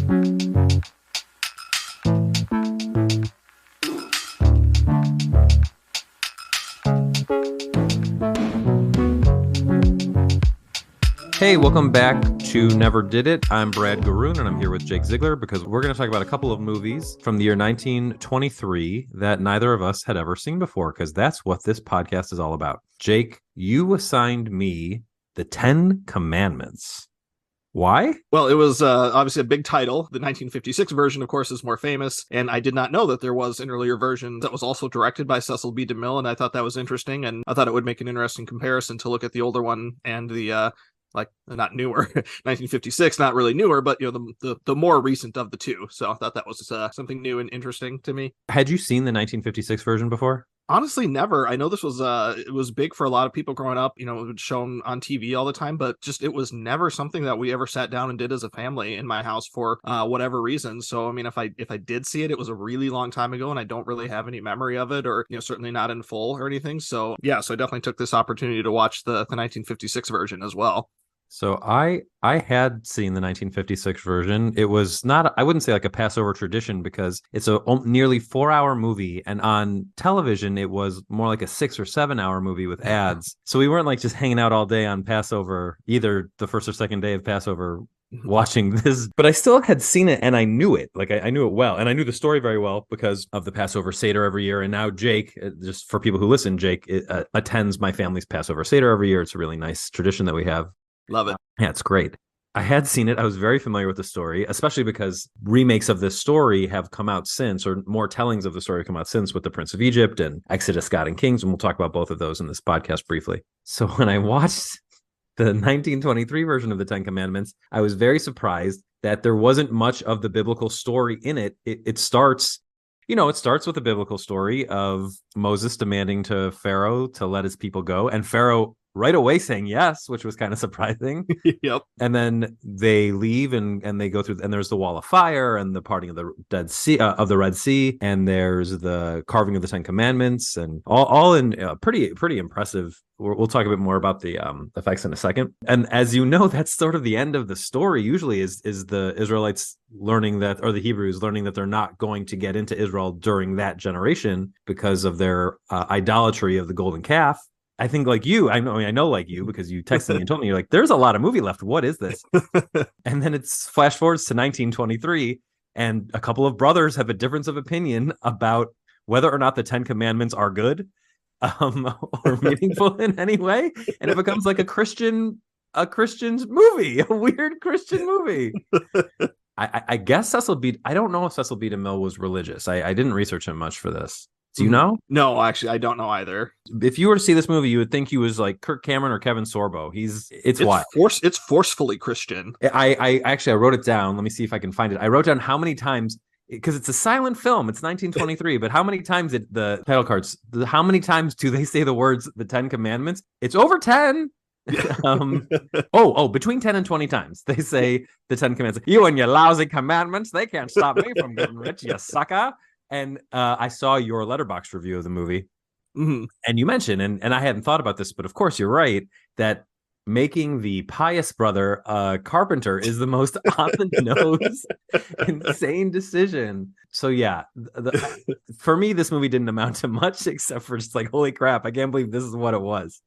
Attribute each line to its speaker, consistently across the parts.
Speaker 1: Hey, welcome back to Never Did It. I'm Brad Garoon, and I'm here with Jake Ziegler because we're going to talk about a couple of movies from the year 1923 that neither of us had ever seen before, because that's what this podcast is all about. Jake, you assigned me the 10 Commandments. Why?
Speaker 2: Well, it was obviously a big title. The 1956 version, of course, is more famous, and I did not know that there was an earlier version that was also directed by Cecil B. DeMille, and I thought that was interesting, and I thought it would make an interesting comparison to look at the older one and the not newer 1956, not really newer, but the more recent of the two. So I thought that was something new and interesting to me.
Speaker 1: Had you seen the 1956 version before?
Speaker 2: Honestly, never. I know this was it was big for a lot of people growing up. It was shown on TV all the time, but just it was never something that we ever sat down and did as a family in my house for whatever reason. So I mean, if I did see it, it was a really long time ago, and I don't really have any memory of it, or certainly not in full or anything. So yeah, so I definitely took this opportunity to watch the 1956 version as well.
Speaker 1: So I had seen the 1956 version. It was not, I wouldn't say like a Passover tradition, because it's a nearly 4-hour movie, and on television it was more like a 6 or 7 hour movie with ads. So we weren't like just hanging out all day on Passover, either the first or second day of Passover, watching this. But I still had seen it, and I knew it. Like I knew it well, and I knew the story very well because of the Passover Seder every year. And now Jake, just for people who listen, Jake attends my family's Passover Seder every year. It's a really nice tradition that we have.
Speaker 2: Love it.
Speaker 1: Yeah, it's great. I had seen it. I was very familiar with the story, especially because remakes of this story have come out since, or more tellings of the story have come out since, with the Prince of Egypt and Exodus, God and Kings. And we'll talk about both of those in this podcast briefly. So when I watched the 1923 version of the 10 Commandments, I was very surprised that there wasn't much of the biblical story in it. It starts with a biblical story of Moses demanding to Pharaoh to let his people go, and Pharaoh right away saying yes, which was kind of surprising.
Speaker 2: Yep.
Speaker 1: And then they leave and they go through, and there's the wall of fire and the parting of the Red Sea, and there's the carving of the 10 Commandments, and all in pretty impressive. We'll talk a bit more about the effects in a second. And as you know, that's sort of the end of the story. Usually is the Israelites learning that, or the Hebrews learning that they're not going to get into Israel during that generation because of their idolatry of the golden calf. I think like you, I know like you, because you texted me and told me, you're like, there's a lot of movie left. What is this? And then it's flash forwards to 1923, and a couple of brothers have a difference of opinion about whether or not the 10 Commandments are good, or meaningful in any way. And it becomes like a Christian's movie, a weird Christian movie. I guess I don't know if Cecil B. DeMille was religious. I didn't research him much for this. Do you know?
Speaker 2: No, actually, I don't know either.
Speaker 1: If you were to see this movie, you would think he was like Kirk Cameron or Kevin Sorbo. It's wild.
Speaker 2: It's forcefully Christian.
Speaker 1: I wrote it down. Let me see if I can find it. I wrote down how many times, because it's a silent film. It's 1923, but how many times the title cards, how many times do they say the words, the 10 Commandments? It's over 10. Between 10 and 20 times they say the 10 Commandments. You and your lousy commandments, they can't stop me from getting rich, you sucker. And I saw your Letterboxd review of the movie, and you mentioned, and I hadn't thought about this, but of course you're right, that making the pious brother carpenter is the most on the nose, insane decision. So yeah, for me, this movie didn't amount to much except for just like, holy crap, I can't believe this is what it was.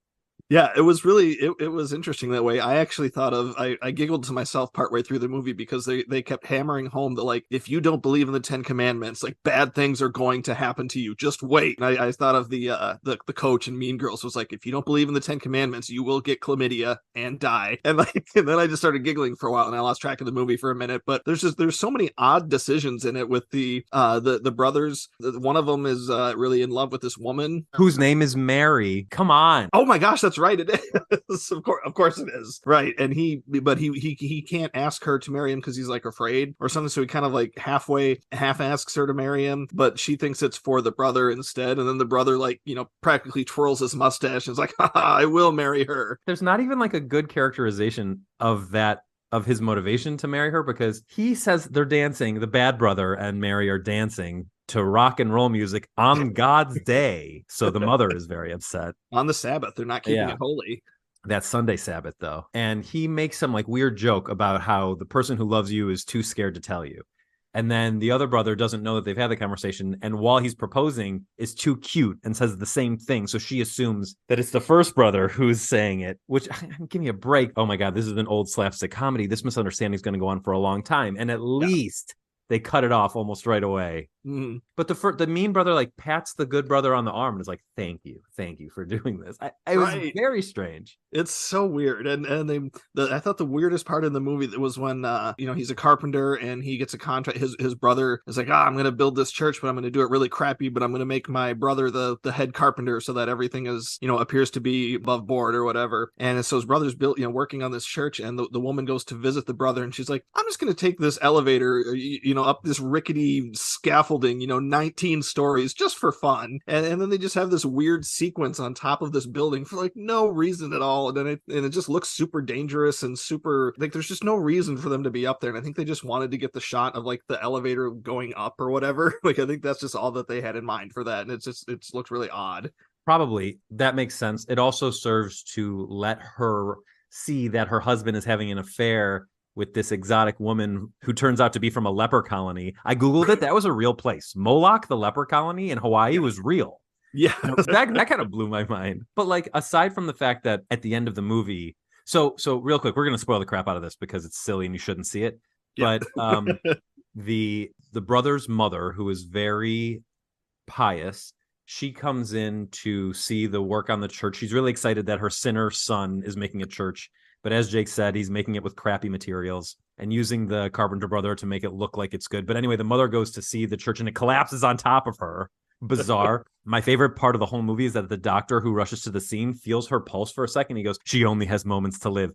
Speaker 2: Yeah, it was really, it was interesting that way. I actually thought I giggled to myself partway through the movie because they kept hammering home that, like, if you don't believe in the 10 Commandments, like, bad things are going to happen to you. Just wait. And I thought of the coach in Mean Girls was like, if you don't believe in the 10 Commandments, you will get chlamydia and die. And and then I just started giggling for a while, and I lost track of the movie for a minute. But there's so many odd decisions in it with the brothers. One of them is really in love with this woman
Speaker 1: whose name is Mary. Come on.
Speaker 2: Oh my gosh, that's right. It is. Of course it is. Right. And he can't ask her to marry him because he's like afraid or something. So he kind of like half asks her to marry him, but she thinks it's for the brother instead. And then the brother, like, practically twirls his mustache and is like, I will marry her.
Speaker 1: There's not even like a good characterization of his motivation to marry her, because he says they're dancing, the bad brother and Mary are dancing to rock and roll music on God's day. So the mother is very upset.
Speaker 2: On the Sabbath. They're not keeping it holy.
Speaker 1: that Sunday Sabbath though, and he makes some like weird joke about how the person who loves you is too scared to tell you. And then the other brother doesn't know that they've had the conversation. And while he's proposing, is too cute and says the same thing. So she assumes that it's the first brother who's saying it, which give me a break. Oh my God, this is an old slapstick comedy. This misunderstanding is going to go on for a long time. And at least they cut it off almost right away.
Speaker 2: Mm.
Speaker 1: But the mean brother like pats the good brother on the arm and is like, thank you for doing this. It was very strange.
Speaker 2: It's so weird. And I thought the weirdest part in the movie was when he's a carpenter and he gets a contract. His brother is like, I'm gonna build this church, but I'm gonna do it really crappy, but I'm gonna make my brother the head carpenter so that everything is, appears to be above board or whatever. And so his brother's built, working on this church, and the woman goes to visit the brother and she's like, I'm just gonna take this elevator, up this rickety scaffolding, 19 stories just for fun. And then they just have this weird sequence on top of this building for like no reason at all. And then it just looks super dangerous and super like there's just no reason for them to be up there. And I think they just wanted to get the shot of like the elevator going up or whatever. Like I think that's just all that they had in mind for that. And it looks really odd.
Speaker 1: Probably that makes sense. It also serves to let her see that her husband is having an affair with this exotic woman who turns out to be from a leper colony. I Googled it. That was a real place. Moloch, the leper colony in Hawaii, was real.
Speaker 2: Yeah.
Speaker 1: that kind of blew my mind. But like, aside from the fact that at the end of the movie, so real quick, we're going to spoil the crap out of this because it's silly and you shouldn't see it. Yeah. But the brother's mother, who is very pious, she comes in to see the work on the church. She's really excited that her sinner son is making a church. But as Jake said, he's making it with crappy materials and using the carpenter brother to make it look like it's good. But anyway, the mother goes to see the church and it collapses on top of her. Bizarre. My favorite part of the whole movie is that the doctor who rushes to the scene feels her pulse for a second. He goes, she only has moments to live.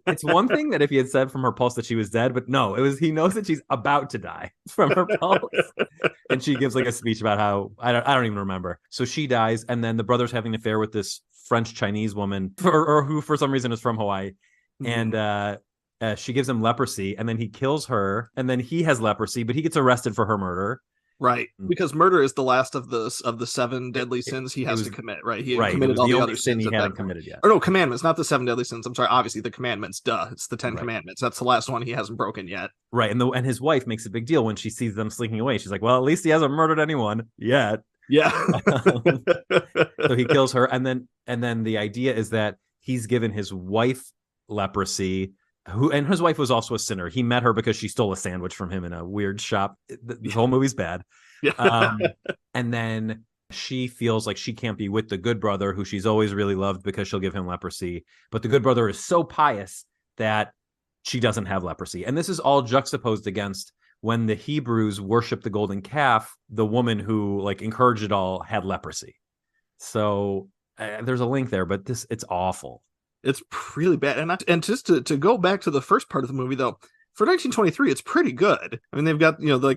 Speaker 1: It's one thing that if he had said from her pulse that she was dead, but no, he knows that she's about to die from her pulse. And she gives like a speech about how, I don't even remember. So she dies. And then the brother's having an affair with this French Chinese woman or who for some reason is from Hawaii. And she gives him leprosy and then he kills her and then he has leprosy, but he gets arrested for her murder.
Speaker 2: Right, because murder is the last of the 7 deadly sins he has to commit. Right, he committed all the other sins
Speaker 1: he hadn't committed yet.
Speaker 2: Or no, commandments, not the 7 deadly sins. I'm sorry, obviously the commandments. Duh, it's the 10 commandments. That's the last one he hasn't broken yet.
Speaker 1: Right, and his wife makes a big deal when she sees them slinking away. She's like, "Well, at least he hasn't murdered anyone yet."
Speaker 2: Yeah.
Speaker 1: So he kills her, and then the idea is that he's given his wife leprosy. And his wife was also a sinner. He met her because she stole a sandwich from him in a weird shop. The whole movie's bad. And then she feels like she can't be with the good brother who she's always really loved because she'll give him leprosy. But the good brother is so pious that she doesn't have leprosy. And this is all juxtaposed against when the Hebrews worshiped the golden calf, the woman who like encouraged it all had leprosy. So there's a link there, but it's awful.
Speaker 2: It's really bad. And just to go back to the first part of the movie, though, for 1923, it's pretty good. I mean, they've got,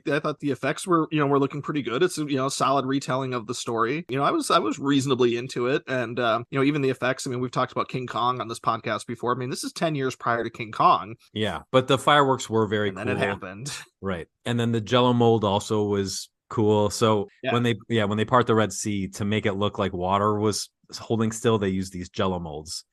Speaker 2: I thought the effects were looking pretty good. It's, a solid retelling of the story. I was reasonably into it. And, even the effects, I mean, we've talked about King Kong on this podcast before. I mean, this is 10 years prior to King Kong.
Speaker 1: Yeah, but the fireworks were very cool.
Speaker 2: And then it happened.
Speaker 1: Right. And then the Jell-O mold also was cool. So when they part the Red Sea to make it look like water was holding still, they used these Jell-O molds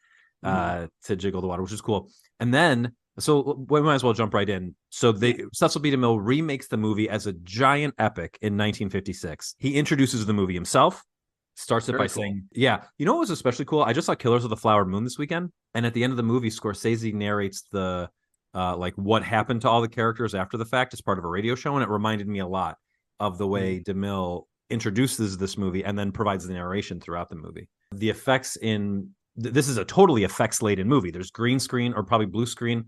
Speaker 1: to jiggle the water, which is cool. And then so we might as well jump right in. So Cecil B. DeMille remakes the movie as a giant epic in 1956. He introduces the movie himself, starts it by saying, yeah, what was especially cool? I just saw Killers of the Flower Moon this weekend. And at the end of the movie, Scorsese narrates the like what happened to all the characters after the fact as part of a radio show. And it reminded me a lot of the way DeMille introduces this movie and then provides the narration throughout the movie. The effects this is a totally effects-laden movie. There's green screen or probably blue screen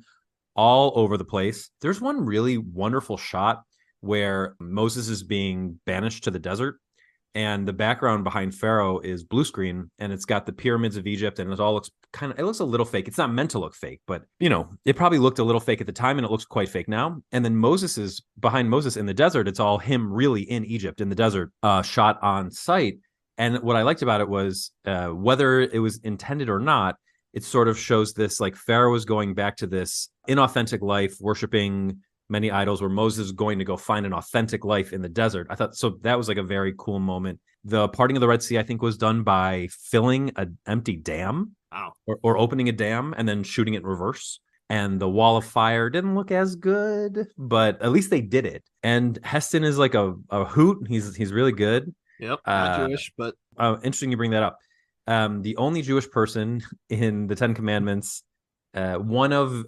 Speaker 1: all over the place. There's one really wonderful shot where Moses is being banished to the desert and the background behind Pharaoh is blue screen and it's got the pyramids of Egypt and it looks a little fake. It's not meant to look fake, but it probably looked a little fake at the time and it looks quite fake now. And then behind Moses in the desert. It's all him really in Egypt in the desert, shot on site. And what I liked about it was whether it was intended or not, it sort of shows this like Pharaoh is going back to this inauthentic life, worshiping many idols, where Moses is going to go find an authentic life in the desert. I thought so that was like a very cool moment. The parting of the Red Sea, I think, was done by filling an empty dam.
Speaker 2: Wow.
Speaker 1: Or opening a dam and then shooting it in reverse. And the wall of fire didn't look as good, but at least they did it. And Heston is like a hoot. He's really good.
Speaker 2: Yep. Not Jewish, but
Speaker 1: interesting you bring that up. The only Jewish person in the Ten Commandments, one of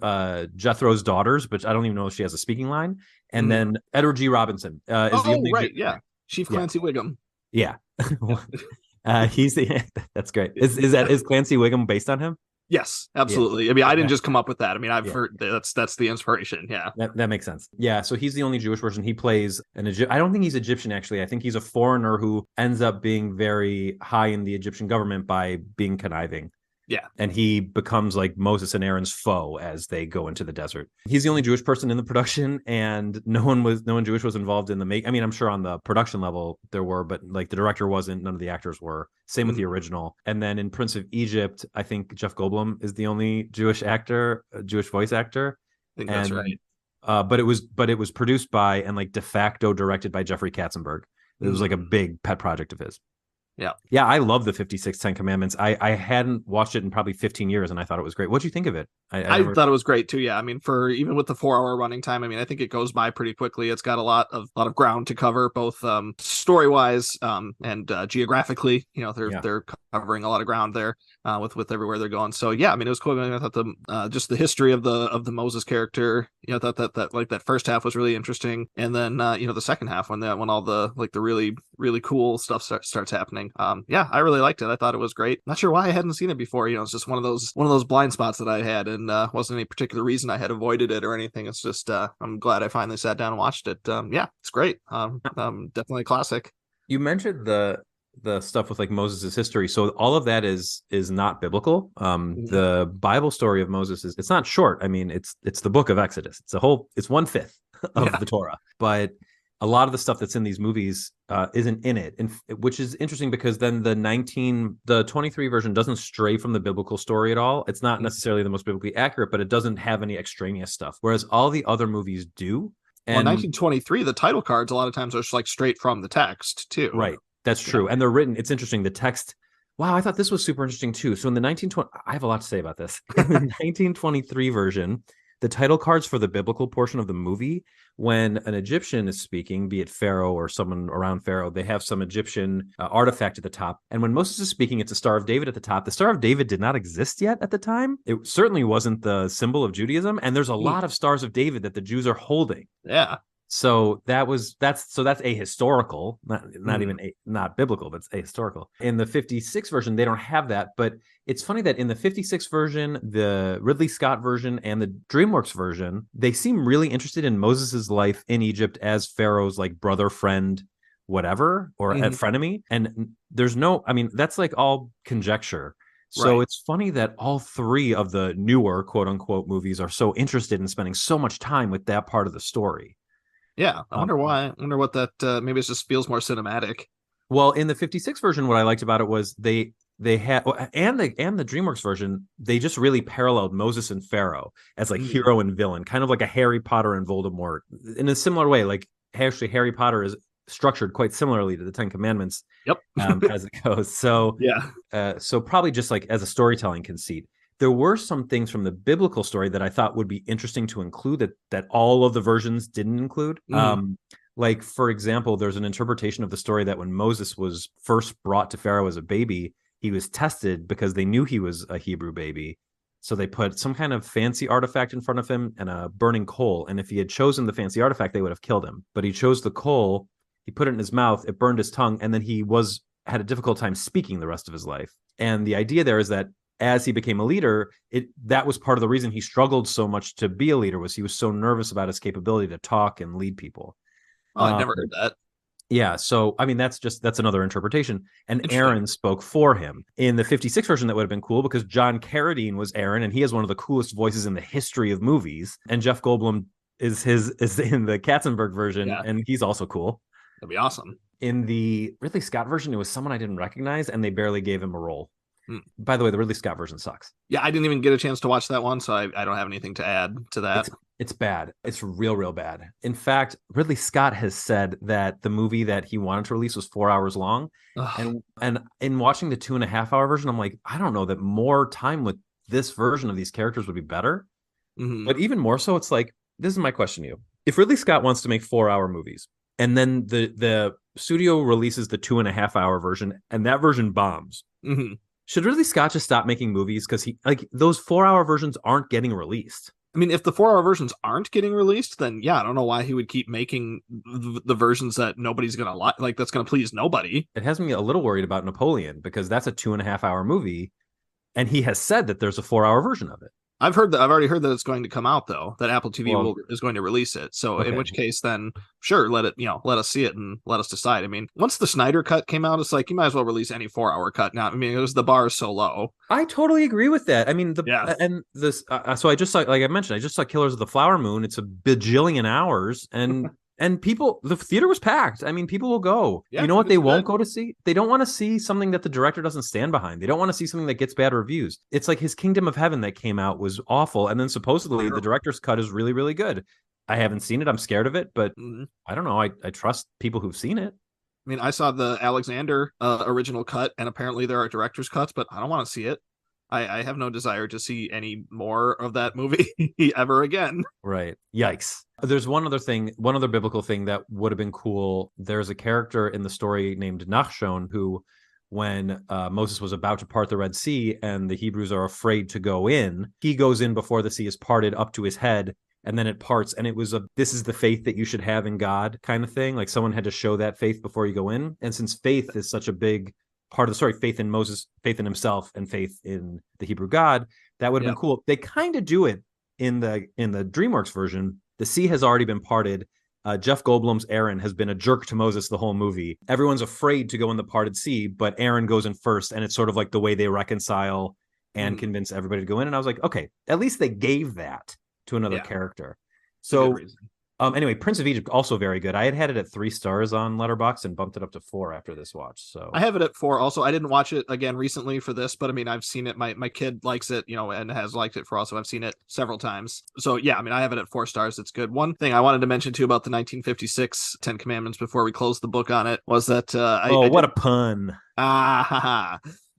Speaker 1: Jethro's daughters, but I don't even know if she has a speaking line. And then Edward G. Robinson is the only.
Speaker 2: Right, yeah, Chief Clancy Wiggum.
Speaker 1: Yeah. He's the that's great. Is Clancy Wiggum based on him?
Speaker 2: Yes, absolutely. Yeah. I mean, I didn't just come up with that. I mean, I've heard that's the inspiration. Yeah,
Speaker 1: that makes sense. Yeah, so he's the only Jewish version. He plays an Egypt. I don't think he's Egyptian actually. I think he's a foreigner who ends up being very high in the Egyptian government by being conniving.
Speaker 2: Yeah.
Speaker 1: And he becomes like Moses and Aaron's foe as they go into the desert. He's the only Jewish person in the production, and no one Jewish was involved in the make. I mean, I'm sure on the production level there were, but like the director wasn't, none of the actors were. Same with the original. And then in Prince of Egypt, I think Jeff Goldblum is the only Jewish actor, Jewish voice actor.
Speaker 2: I think that's right.
Speaker 1: But it was produced by and like de facto directed by Jeffrey Katzenberg. It was like a big pet project of his. Yeah, I love the 56 Ten Commandments. I hadn't watched it in probably 15 years, and I thought it was great. What'd you think of it?
Speaker 2: I thought it was great too. Yeah, I mean, for even with the 4-hour running time, I mean, I think it goes by pretty quickly. It's got a lot of ground to cover, both story wise and geographically. You know, they're covering a lot of ground there with everywhere they're going. So yeah, I mean, it was cool. I thought just the history of the Moses character. You know, that like that first half was really interesting, and then the second half when all the like the really cool stuff starts happening. Yeah, I really liked it. I thought it was great. Not sure why I hadn't seen it before. You know, it's just one of those blind spots that I had, and wasn't any particular reason I had avoided it or anything. It's just I'm glad I finally sat down and watched it. Yeah, it's great. Definitely a classic.
Speaker 1: You mentioned the stuff with like Moses' history, so all of that is not biblical. The Bible story of Moses it's not short. I mean, it's the book of Exodus. It's 1/5 of the Torah, but a lot of the stuff that's in these movies isn't in it, and which is interesting because then the 23 version doesn't stray from the biblical story at all. It's not necessarily the most biblically accurate, but it doesn't have any extraneous stuff, whereas all the other movies do.
Speaker 2: And 1923, the title cards a lot of times are just like straight from the text too.
Speaker 1: Right, that's true, and they're written. It's interesting. The text. Wow, I thought this was super interesting too. So in the 1920, I have a lot to say about this. In the 1923 version, the title cards for the biblical portion of the movie, when an Egyptian is speaking, be it Pharaoh or someone around Pharaoh, they have some Egyptian artifact at the top. And when Moses is speaking, it's a Star of David at the top. The Star of David did not exist yet at the time. It certainly wasn't the symbol of Judaism. And there's a lot of Stars of David that the Jews are holding.
Speaker 2: Yeah.
Speaker 1: So that's ahistorical, not biblical, but it's ahistorical. In the 56 version, they don't have that, but it's funny that in the 56 version, the Ridley Scott version and the DreamWorks version, they seem really interested in Moses's life in Egypt as Pharaoh's like brother, friend, whatever, or a frenemy. And that's like all conjecture. So It's funny that all three of the newer quote unquote movies are so interested in spending so much time with that part of the story.
Speaker 2: Yeah, I wonder why. I wonder what that. Maybe it just feels more cinematic.
Speaker 1: Well, in the 56 version, what I liked about it was they had and the DreamWorks version, they just really paralleled Moses and Pharaoh as like hero and villain, kind of like a Harry Potter and Voldemort in a similar way. Like actually, Harry Potter is structured quite similarly to the Ten Commandments.
Speaker 2: Yep,
Speaker 1: as it goes. So yeah, so probably just like as a storytelling conceit. There were some things from the biblical story that I thought would be interesting to include that all of the versions didn't include. Like, for example, there's an interpretation of the story that when Moses was first brought to Pharaoh as a baby, he was tested because they knew he was a Hebrew baby. So they put some kind of fancy artifact in front of him and a burning coal. And if he had chosen the fancy artifact, they would have killed him. But he chose the coal, he put it in his mouth, it burned his tongue, and then he had a difficult time speaking the rest of his life. And the idea there is that as he became a leader, that was part of the reason he struggled so much to be a leader, was he was so nervous about his capability to talk and lead people.
Speaker 2: Oh, I never heard that.
Speaker 1: Yeah, so I mean that's another interpretation. And Aaron spoke for him. In the 56 version, that would have been cool because John Carradine was Aaron, and he has one of the coolest voices in the history of movies. And Jeff Goldblum is in the Katzenberg version, and he's also cool.
Speaker 2: That'd be awesome.
Speaker 1: In the Ridley Scott version, it was someone I didn't recognize, and they barely gave him a role. By the way, the Ridley Scott version sucks.
Speaker 2: Yeah, I didn't even get a chance to watch that one, so I don't have anything to add to that.
Speaker 1: It's bad. It's real bad. In fact, Ridley Scott has said that the movie that he wanted to release was 4 hours long.
Speaker 2: Ugh.
Speaker 1: And in watching the 2.5 hour version, I'm like, I don't know that more time with this version of these characters would be better.
Speaker 2: Mhm.
Speaker 1: But even more so, it's like, this is my question to you. If Ridley Scott wants to make 4 hour movies, and then the studio releases the 2.5 hour version, and that version bombs,
Speaker 2: Mhm.
Speaker 1: should Ridley Scott just stop making movies? Because he like those 4 hour versions aren't getting released.
Speaker 2: I mean, if the 4 hour versions aren't getting released, then yeah, I don't know why he would keep making the versions that nobody's gonna like that's gonna please nobody.
Speaker 1: It has me a little worried about Napoleon because that's a 2.5 hour movie, and he has said that there's a 4 hour version of it.
Speaker 2: I've already heard that it's going to come out though, that Apple TV
Speaker 1: Well,
Speaker 2: is going to release it. So in
Speaker 1: okay,
Speaker 2: which case then sure, let us see it and let us decide. I mean, once the Snyder cut came out, it's like you might as well release any 4 hour cut now. I mean, it was the bar is so low.
Speaker 1: I totally agree with that. I mean,
Speaker 2: Yeah.
Speaker 1: and this. So I just saw, like I mentioned, I just saw Killers of the Flower Moon. It's a bajillion hours, and people, the theater was packed. I mean, people will go.
Speaker 2: Yeah,
Speaker 1: You know what they
Speaker 2: it's
Speaker 1: won't
Speaker 2: good.
Speaker 1: go to see? They don't want to see something that the director doesn't stand behind. They don't want to see something that gets bad reviews. It's like his Kingdom of Heaven that came out was awful, and then supposedly the director's cut is really good. I haven't seen it. I'm scared of it, but
Speaker 2: Mhm.
Speaker 1: I don't know. I trust people who've seen it.
Speaker 2: I mean, I saw the Alexander original cut, and apparently there are director's cuts, but I don't want to see it. I have no desire to see any more of that movie ever again.
Speaker 1: Right. Yikes. There's one other thing, one other biblical thing that would have been cool. There's a character in the story named Nachshon who, when Moses was about to part the Red Sea and the Hebrews are afraid to go in, he goes in before the sea is parted up to his head, and then it parts. And it was this is the faith that you should have in God kind of thing. Like someone had to show that faith before you go in. And since faith is such a big part of the story, faith in Moses, faith in himself, and faith in the Hebrew God, that would have
Speaker 2: Yep.
Speaker 1: been cool. They kind of do it in the DreamWorks version. The sea has already been parted. Jeff Goldblum's Aaron has been a jerk to Moses the whole movie. Everyone's afraid to go in the parted sea, but Aaron goes in first, and it's sort of like the way they reconcile and
Speaker 2: Mhm.
Speaker 1: convince everybody to go in. And I was like, okay, at least they gave that to another
Speaker 2: Yeah,
Speaker 1: character.
Speaker 2: it's a good
Speaker 1: So
Speaker 2: reason.
Speaker 1: anyway, Prince of Egypt also very good. I had it at 3 stars on Letterboxd and bumped it up to 4 after this watch.
Speaker 2: I
Speaker 1: So
Speaker 2: have it at 4. Also, I didn't watch it again recently for this, but I mean, I've seen it. My kid likes it, and has liked it for also. I've seen it several times. So yeah, I mean, I have it at 4 stars. It's good. One thing I wanted to mention too about the 1956 Ten Commandments before we close the book on it was that I
Speaker 1: what a
Speaker 2: did
Speaker 1: pun.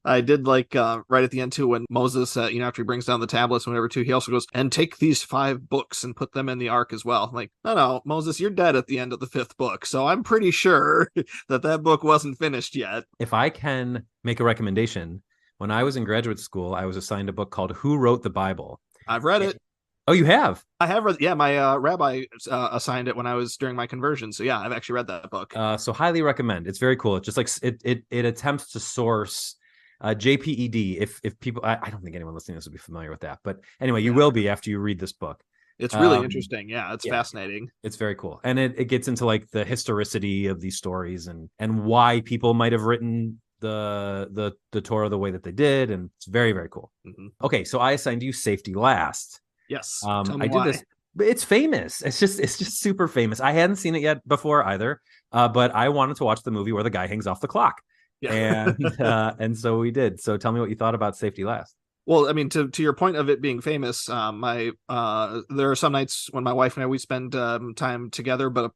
Speaker 2: I did like right at the end too when Moses, after he brings down the tablets, and whatever too, he also goes and take these 5 books and put them in the ark as well. I'm like, no, Moses, you're dead at the end of the 5th book, so I'm pretty sure that book wasn't finished yet.
Speaker 1: If I can make a recommendation, when I was in graduate school, I was assigned a book called Who Wrote the Bible?
Speaker 2: I've read it.
Speaker 1: Oh, you have?
Speaker 2: I have read. Yeah, my rabbi assigned it when I was during my conversion. So yeah, I've actually read that book.
Speaker 1: So highly recommend. It's very cool. It's just like it attempts to source JPED. If people, I don't think anyone listening to this will be familiar with that, but anyway, you
Speaker 2: Yeah,
Speaker 1: will be after you read this book.
Speaker 2: it's really interesting. Yeah, it's
Speaker 1: Yeah,
Speaker 2: fascinating.
Speaker 1: it's very cool, and it gets into like the historicity of these stories and why people might have written the Torah the way that they did, and it's very cool.
Speaker 2: Mhm.
Speaker 1: Okay, so I assigned you Safety Last.
Speaker 2: Yes, tell me
Speaker 1: I did
Speaker 2: why.
Speaker 1: this, but it's famous. It's just super famous. I hadn't seen it yet before either, but I wanted to watch the movie where the guy hangs off the clock,
Speaker 2: Yeah.
Speaker 1: and so we did. So tell me what you thought about Safety Last.
Speaker 2: Well, I mean, to your point of it being famous, my there are some nights when my wife and I we spend time together, but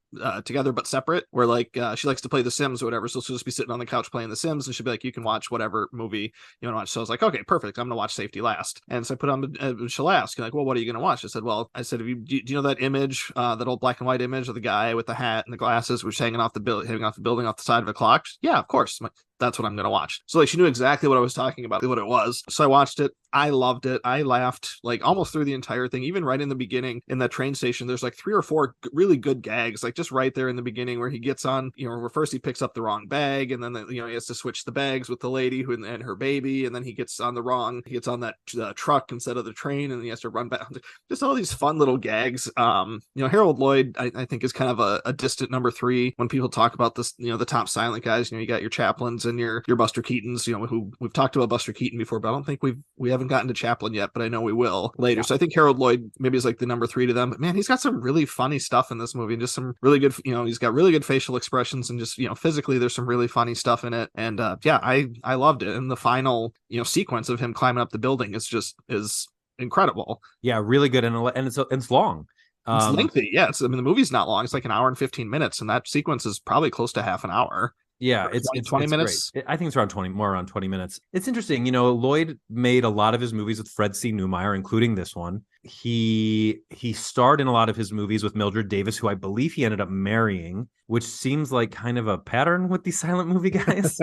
Speaker 2: separate. Where like she likes to play The Sims or whatever, so she'll just be sitting on the couch playing The Sims, and she'll be like, "You can watch whatever movie you want to watch." So I was like, "Okay, perfect. I'm gonna watch Safety Last." And so I put on. She'll ask, like, "Well, what are you gonna watch?" I said, "Well, do you know that image, that old black and white image of the guy with the hat and the glasses, which hanging off the building off the side of a clock?" Yeah, of course. I'm like, that's what I'm going to watch. So like she knew exactly what I was talking about, what it was. So I watched it. I loved it. I laughed like almost through the entire thing. Even right in the beginning in that train station, there's like 3 or 4 really good gags, like just right there in the beginning where he gets on, where first he picks up the wrong bag, and then he has to switch the bags with the lady and her baby, and then he gets on that truck instead of the train, and he has to run back. Just all these fun little gags. Harold Lloyd, I think, is kind of a distant number 3 when people talk about this. The top silent guys. You got your Chaplins and your Buster Keatons. Who we've talked about Buster Keaton before, but I don't think we haven't gotten to Chaplin yet, but I know we will later.
Speaker 1: Yeah.
Speaker 2: So I think Harold Lloyd maybe is like the number 3 to them. But man, he's got some really funny stuff in this movie, and just some really good. He's got really good facial expressions, and just physically, there's some really funny stuff in it. And I loved it. And the final sequence of him climbing up the building is incredible.
Speaker 1: Yeah, really good, and it's long.
Speaker 2: It's
Speaker 1: Um,
Speaker 2: lengthy. Yeah, I mean, the movie's not long. It's like an hour and 15 minutes, and that sequence is probably close to half an hour.
Speaker 1: Yeah,
Speaker 2: Or
Speaker 1: it's
Speaker 2: 20,
Speaker 1: it's
Speaker 2: 20
Speaker 1: it's great.
Speaker 2: minutes.
Speaker 1: I think it's around 20, more around 20 minutes. It's interesting. You know, Lloyd made a lot of his movies with Fred C. Newmeyer, including this one. He starred in a lot of his movies with Mildred Davis, who I believe he ended up marrying, which seems like kind of a pattern with these silent movie guys.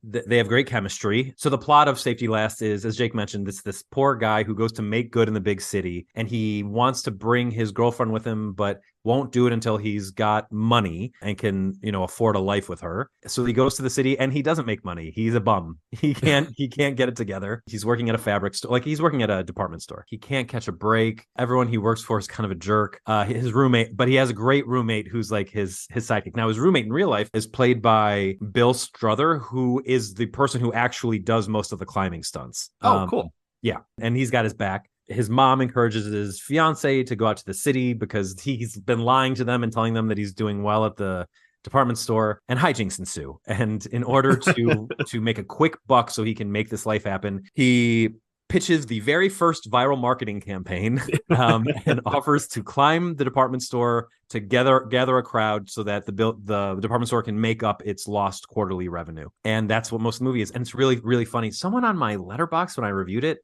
Speaker 1: They have great chemistry. So the plot of Safety Last is, as Jake mentioned, this poor guy who goes to make good in the big city, and he wants to bring his girlfriend with him, but won't do it until he's got money and can, you know, afford a life with her. So he goes to the city and he doesn't make money. He's a bum. He can't get it together. He's working at a fabric store, like he's working at a department store. He can't catch a break. Everyone he works for is kind of a jerk. His roommate, but he has a great roommate who's like his sidekick. Now his roommate in real life is played by Bill Struther, who is the person who actually does most of the climbing stunts.
Speaker 2: Oh, cool.
Speaker 1: Yeah, and he's got his back. His mom encourages his fiance to go out to the city because he's been lying to them and telling them that he's doing well at the department store, and hijinks ensue. And in order to make a quick buck so he can make this life happen, he pitches the very first viral marketing campaign and offers to climb the department store to gather a crowd so that the department store can make up its lost quarterly revenue. And that's what most of the movie is. And it's really, really funny. Someone on my Letterboxd, when I reviewed it,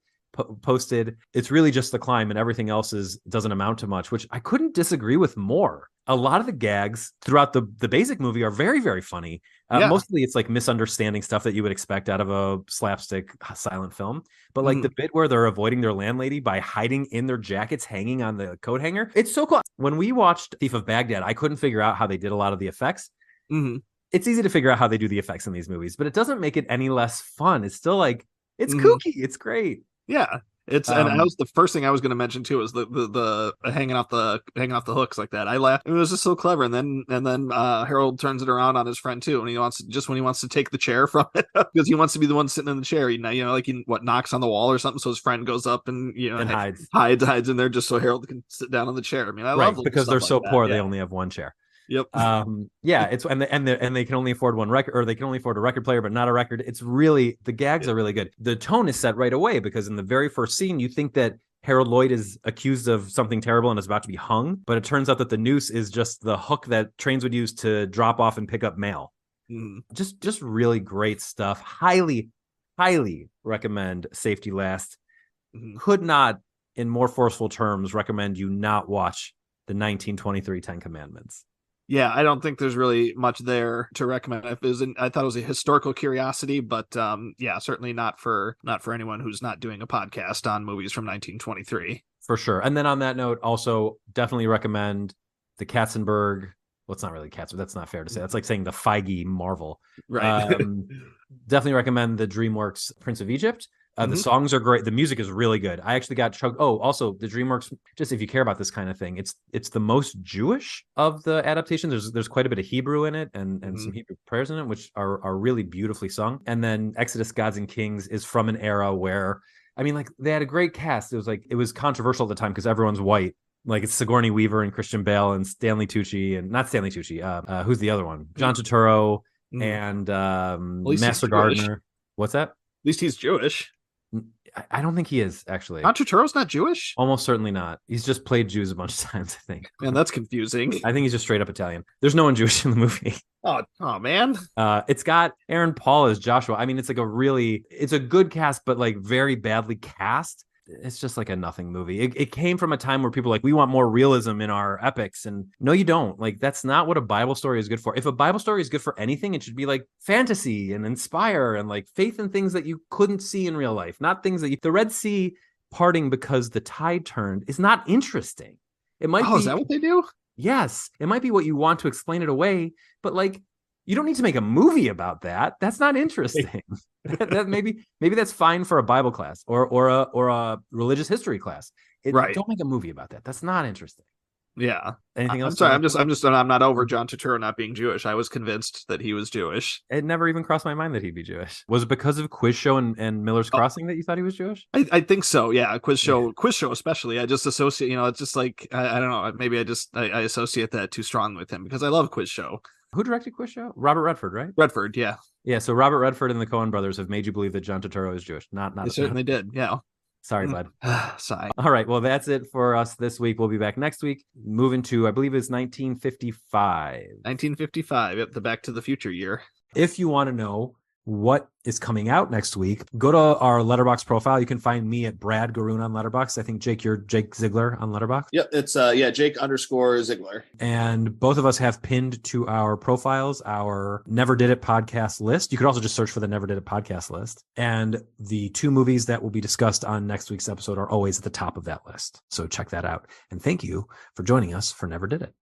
Speaker 1: posted, it's really just the climb and everything else doesn't amount to much, which I couldn't disagree with more. A lot of the gags throughout the basic movie are very, very funny. Mostly it's like misunderstanding stuff that you would expect out of a slapstick silent film. But like the bit where they're avoiding their landlady by hiding in their jackets hanging on the coat hanger, it's so cool. When we watched Thief of Baghdad, I couldn't figure out how they did a lot of the effects. It's easy to figure out how they do the effects in these movies, but it doesn't make it any less fun. It's still like, it's kooky. It's great.
Speaker 2: Yeah, it's and that was the first thing I was going to mention too, is the hanging off the hooks like that. I laughed. It was just so clever. And then Harold turns it around on his friend too, and when he wants to take the chair from it because he wants to be the one sitting in the chair. Like he knocks on the wall or something, so his friend goes up and and hides in there just so Harold can sit down on the chair. I mean, I love
Speaker 1: because they're so
Speaker 2: like
Speaker 1: poor
Speaker 2: that.
Speaker 1: they only have one chair.
Speaker 2: Yep.
Speaker 1: It's and they can only afford one record, or they can only afford a record player but not a record. It's really, the gags are really good. The tone is set right away because in the very first scene you think that Harold Lloyd is accused of something terrible and is about to be hung, but it turns out that the noose is just the hook that trains would use to drop off and pick up mail. Just really great stuff. Highly recommend Safety Last. Could not in more forceful terms recommend you not watch the 1923 Ten Commandments.
Speaker 2: Yeah, I don't think there's really much there to recommend. I thought it was a historical curiosity, but certainly not for anyone who's not doing a podcast on movies from 1923.
Speaker 1: For sure. And then on that note, also definitely recommend the Katzenberg. Well, it's not really Katzenberg. That's not fair to say. That's like saying the Feige Marvel.
Speaker 2: Right.
Speaker 1: Definitely recommend the DreamWorks Prince of Egypt. The songs are great. The music is really good. I actually got chugged. Oh, also the DreamWorks, just if you care about this kind of thing, it's the most Jewish of the adaptations. There's quite a bit of Hebrew in it and some Hebrew prayers in it, which are really beautifully sung. And then Exodus, Gods and Kings is from an era where, I mean, like they had a great cast. It was controversial at the time because everyone's white. Like it's Sigourney Weaver and Christian Bale and Stanley Tucci, and not Stanley Tucci. Who's the other one? John Turturro and Master Gardener. What's that?
Speaker 2: At least he's Jewish.
Speaker 1: I don't think he is, actually.
Speaker 2: John Turturro's not Jewish?
Speaker 1: Almost certainly not. He's just played Jews a bunch of times, I think.
Speaker 2: Man, that's confusing.
Speaker 1: I think he's just straight up Italian. There's no one Jewish in the movie.
Speaker 2: Oh man.
Speaker 1: It's got Aaron Paul as Joshua. I mean, it's a good cast, but like very badly cast. It's just like a nothing movie. It came from a time where people were like, we want more realism in our epics. And no, you don't. Like, that's not what a Bible story is good for. If a Bible story is good for anything, it should be like fantasy and inspire and like faith in things that you couldn't see in real life, not things that the Red Sea parting because the tide turned is not interesting. It might be.
Speaker 2: Is that what they do?
Speaker 1: Yes. It might be what you want to explain it away, but like, you don't need to make a movie about that. That's not interesting. that maybe that's fine for a Bible class or a religious history class.
Speaker 2: Right.
Speaker 1: Don't make a movie about that. That's not interesting.
Speaker 2: Yeah.
Speaker 1: Anything else?
Speaker 2: I'm sorry. I'm not over John Turturro not being Jewish. I was convinced that he was Jewish.
Speaker 1: It never even crossed my mind that he'd be Jewish. Was it because of Quiz Show and Miller's Crossing that you thought he was Jewish?
Speaker 2: I think so. Yeah. Quiz Show especially. I just associate, it's just like, I don't know. Maybe I associate that too strong with him because I love Quiz Show.
Speaker 1: Who directed Quiz Show? Robert Redford, right?
Speaker 2: Redford, yeah.
Speaker 1: Yeah, so Robert Redford and the Coen brothers have made you believe that John Turturro is Jewish. Not
Speaker 2: They certainly did, yeah.
Speaker 1: Sorry, bud.
Speaker 2: Sigh.
Speaker 1: All right. Well, that's it for us this week. We'll be back next week. Moving to, I believe it's 1955.
Speaker 2: 1955. Yep, the Back to the Future year.
Speaker 1: If you want to know what is coming out next week, go to our Letterboxd profile. You can find me at Brad Garoon on Letterboxd. I think Jake, you're Jake Ziegler on Letterboxd.
Speaker 3: Yep, it's Jake_Ziegler.
Speaker 1: And both of us have pinned to our profiles our Never Did It podcast list. You could also just search for the Never Did It podcast list. And the 2 movies that will be discussed on next week's episode are always at the top of that list. So check that out. And thank you for joining us for Never Did It.